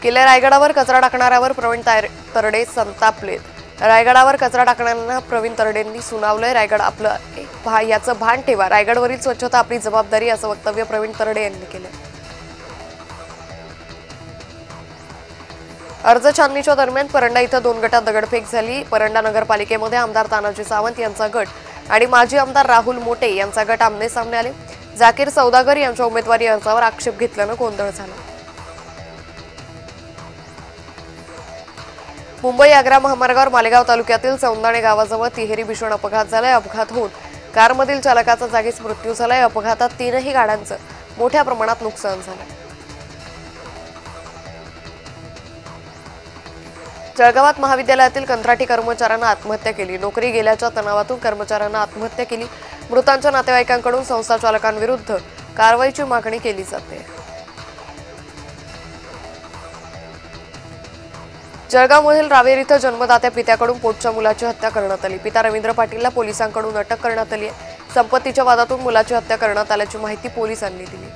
किल्ले रायगडावर कचरा टाकणाऱ्यावर प्रवीण तरडे संतापलेत। रायगडावर कचरा टाकणाऱ्यांना प्रवीण तरडेंनी सुनावलंय। रायगड आपलं याचं भान ठेवा, रायगडवरील स्वच्छता आपली जबाबदारी, असं वक्तव्य प्रवीण तरडे यांनी केलं। अर्ज छाननीच्या दरम्यान परंडा इथं 2 गटात दगडफेक झाली। परंडा नगरपालिकेमध्ये आमदार तानाजी सावंत यांचा गट आणि माजी आमदार राहुल मोटे यांचा गट आमने सामने आले। जाकीर सौदागर यांच्या उमेदवारी अर्जावर आक्षेप घेतल्यानं गोंधळ झाला। मुंबई आग्रा महामार्गावर मालेगाव तालुक्यातील चौंदाणे गावाजवळ तिहेरी भीषण अपघात झालाय। अपघात होऊन कारमधील चालकाचा जागीच मृत्यू झालाय। अपघातात 3ही गाड्यांचं मोठ्या प्रमाणात नुकसान झालं। जळगावात महाविद्यालयातील कंत्राटी कर्मचाऱ्यांना आत्महत्या केली। नोकरी गेल्याच्या तणावातून कर्मचाऱ्यांना आत्महत्या केली। मृतांच्या नातेवाईकांकडून संस्था चालकांविरुद्ध कारवाईची मागणी केली जाते। जळगावमधील रावेर इथं जन्मदात्या पित्याकडून पोटच्या मुलाची हत्या करण्यात आली। पिता रवींद्र पाटीलला पोलिसांकडून अटक करण्यात आली आहे। संपत्तीच्या वादातून मुलाची हत्या करण्यात आल्याची माहिती पोलिसांनी दिली।